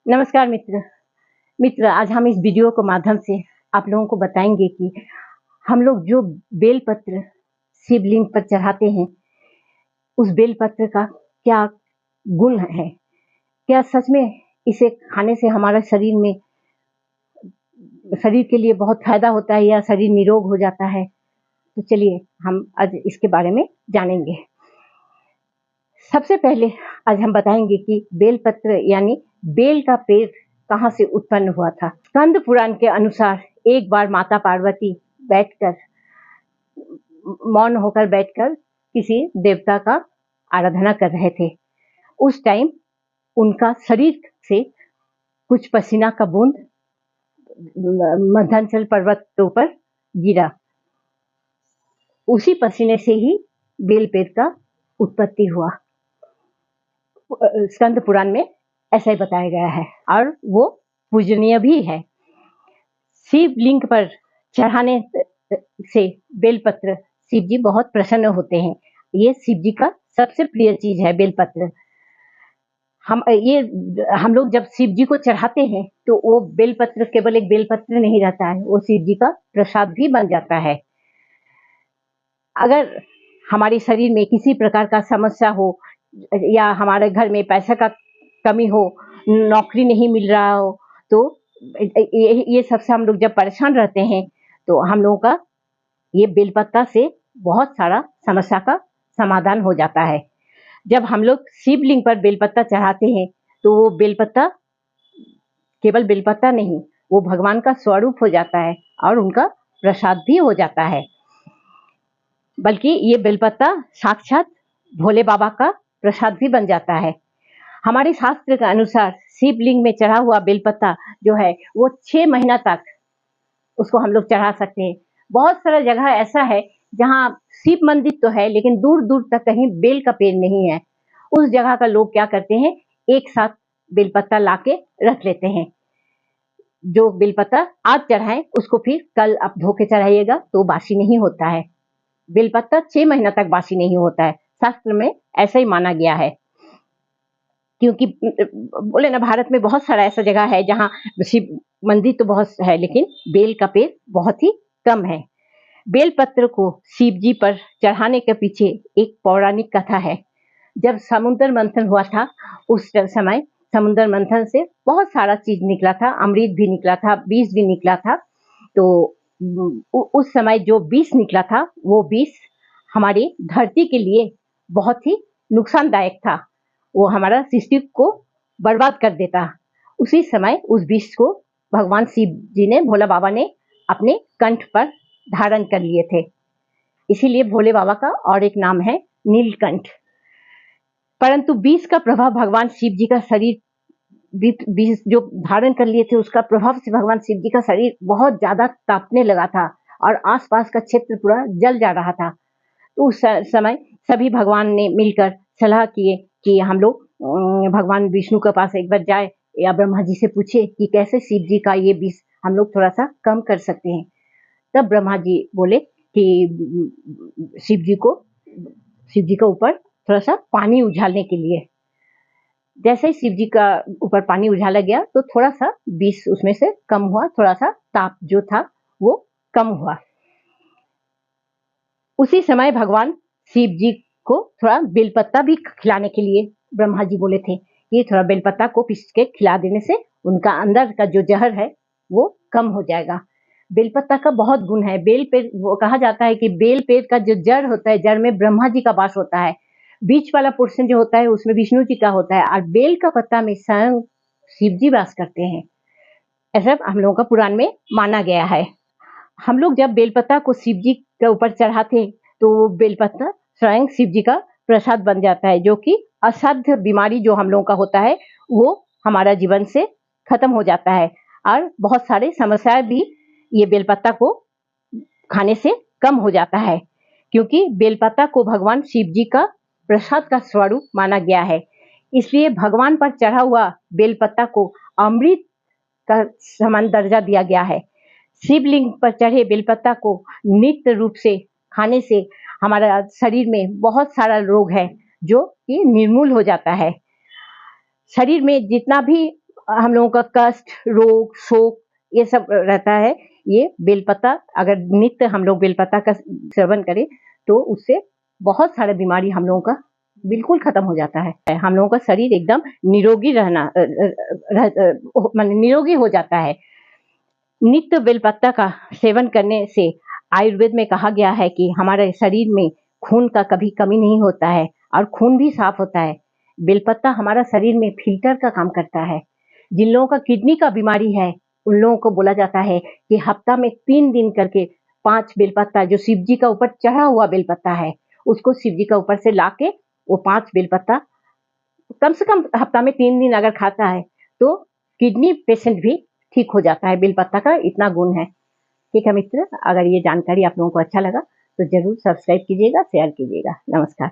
नमस्कार मित्र, आज हम इस वीडियो के माध्यम से आप लोगों को बताएंगे कि हम लोग जो बेलपत्र शिवलिंग पर चढ़ाते हैं, उस बेलपत्र का क्या गुण है। क्या सच में इसे खाने से हमारा शरीर के लिए बहुत फायदा होता है या शरीर निरोग हो जाता है। तो चलिए हम आज इसके बारे में जानेंगे। सबसे पहले आज हम बताएंगे कि बेलपत्र यानी बेल का पेड़ कहाँ से उत्पन्न हुआ था। स्कंद पुराण के अनुसार एक बार माता पार्वती मौन होकर बैठकर किसी देवता का आराधना कर रहे थे। उस टाइम उनका शरीर से कुछ पसीना का बूंद मध्यांचल पर्वतों पर गिरा। उसी पसीने से ही बेल पेड़ का उत्पत्ति हुआ। स्कंद पुराण में ऐसा ही बताया गया है और वो पूजनीय भी है। शिवलिंग पर चढ़ाने से बेलपत्र शिव जी बहुत प्रसन्न होते हैं। ये शिव जी का सबसे प्रिय चीज है बेलपत्र। हम लोग जब शिव जी को चढ़ाते हैं तो वो बेलपत्र केवल एक बेलपत्र नहीं रहता है, वो शिव जी का प्रसाद भी बन जाता है। अगर हमारे शरीर में किसी प्रकार का समस्या हो या हमारे घर में पैसा का कमी हो, नौकरी नहीं मिल रहा हो, तो ये सबसे हम लोग जब परेशान रहते हैं तो हम लोगों का ये बेलपत्ता से बहुत सारा समस्या का समाधान हो जाता है। जब हम लोग शिवलिंग पर बेलपत्ता चढ़ाते हैं तो वो बेलपत्ता केवल बेलपत्ता नहीं, वो भगवान का स्वरूप हो जाता है और उनका प्रसाद भी हो जाता है। बल्कि ये बेलपत्ता साक्षात भोले बाबा का प्रसाद भी बन जाता है। हमारे शास्त्र के अनुसार शिवलिंग में चढ़ा हुआ बेलपत्ता जो है वो 6 महीना तक उसको हम लोग चढ़ा सकते हैं। बहुत सारा जगह ऐसा है जहाँ शिव मंदिर तो है लेकिन दूर दूर तक कहीं बेल का पेड़ नहीं है। उस जगह का लोग क्या करते हैं, एक साथ बेलपत्ता लाके रख लेते हैं। जो बेलपत्ता आज चढ़ाएं उसको फिर कल आप धो के चढ़ाइएगा तो बासी नहीं होता है। बेलपत्ता 6 महीना तक बासी नहीं होता है, शास्त्र में ऐसा ही माना गया है। क्योंकि बोले ना, भारत में बहुत सारा ऐसा जगह है जहाँ शिव मंदिर तो बहुत है लेकिन बेल का पेड़ बहुत ही कम है। बेलपत्र को शिव जी पर चढ़ाने के पीछे एक पौराणिक कथा है। जब समुद्र मंथन हुआ था उस समय समुद्र मंथन से बहुत सारा चीज निकला था, अमृत भी निकला था, विष भी निकला था। तो उस समय जो विष निकला था वो विष हमारी धरती के लिए बहुत ही नुकसानदायक था। वो हमारा सृष्टि को बर्बाद कर देता। उसी समय उस विष को भगवान शिव जी ने, भोला बाबा ने अपने कंठ पर धारण कर लिए थे। इसीलिए भोले बाबा का और एक नाम है नीलकंठ। परंतु विष का प्रभाव भगवान शिव जी का शरीर, विष जो धारण कर लिए थे उसका प्रभाव से भगवान शिव जी का शरीर बहुत ज्यादा तापने लगा था और आसपास का क्षेत्र पूरा जल जा रहा था। तो उस समय सभी भगवान ने मिलकर सलाह किए कि हम लोग भगवान विष्णु के पास एक बार जाए या ब्रह्मा जी से पूछे कि कैसे शिव जी का ये विष हम लोग थोड़ा सा कम कर सकते हैं। तब ब्रह्मा जी बोले कि शिव जी के ऊपर थोड़ा सा पानी उछालने के लिए। जैसे ही शिव जी का ऊपर पानी उछाला गया तो थोड़ा सा विष उसमें से कम हुआ, थोड़ा सा ताप जो था वो कम हुआ। उसी समय भगवान शिव जी को थोड़ा बेलपत्ता भी खिलाने के लिए ब्रह्मा जी बोले थे। ये थोड़ा बेलपत्ता को पीस के खिला देने से उनका अंदर का जो जहर है वो कम हो जाएगा। बेलपत्ता का बहुत गुण है। बेल पेड़, वो कहा जाता है कि बेल पेड़ का जो जड़ होता है, जड़ में ब्रह्मा जी का वास होता है, बीच वाला पोर्शन जो होता है उसमें विष्णु जी का होता है और बेल का पत्ता में स्वयं शिव जी वास करते हैं। ऐसा हम लोगों का पुराण में माना गया है। हम लोग जब बेलपत्ता को शिव जी के ऊपर चढ़ाते तो बेलपत्ता स्वयं शिव जी का प्रसाद बन जाता है, जो कि असाध्य बीमारी जो हम लोगों का होता है वो हमारा जीवन से खत्म हो जाता है और बहुत सारे समस्याएं भी ये बेलपत्ता को खाने से कम हो जाता है। क्योंकि बेलपत्ता को भगवान शिव जी का प्रसाद का स्वरूप माना गया है, इसलिए भगवान पर चढ़ा हुआ बेलपत्ता को अमृत का समान दर्जा दिया गया है। शिवलिंग पर चढ़े बेलपत्ता को नित्य रूप से खाने से हमारा शरीर में बहुत सारा रोग है जो कि निर्मूल हो जाता है। शरीर में जितना भी हम लोगों का कष्ट, रोग, शोक ये सब रहता है। ये बेलपत्ता अगर नित्य हम लोग बेलपत्ता का सेवन करें तो उससे बहुत सारे बीमारी हम लोगों का बिल्कुल खत्म हो जाता है। हम लोगों का शरीर एकदम निरोगी माने निरोगी हो जाता है। नित्य बेलपत्ता का सेवन करने से आयुर्वेद में कहा गया है कि हमारे शरीर में खून का कभी कमी नहीं होता है और खून भी साफ होता है। बेलपत्ता हमारा शरीर में फिल्टर का काम करता है। जिन लोगों का किडनी का बीमारी है उन लोगों को बोला जाता है कि हफ्ता में 3 दिन करके 5 बेलपत्ता, जो शिव जी का ऊपर चढ़ा हुआ बेलपत्ता है, उसको शिव जी का ऊपर से लाके वो 5 बेलपत्ता कम से कम हफ्ता में 3 दिन अगर खाता है तो किडनी पेशेंट भी ठीक हो जाता है। बेलपत्ता का इतना गुण है। ठीक है मित्र, अगर ये जानकारी आप लोगों को अच्छा लगा तो जरूर सब्सक्राइब कीजिएगा, शेयर कीजिएगा। नमस्कार।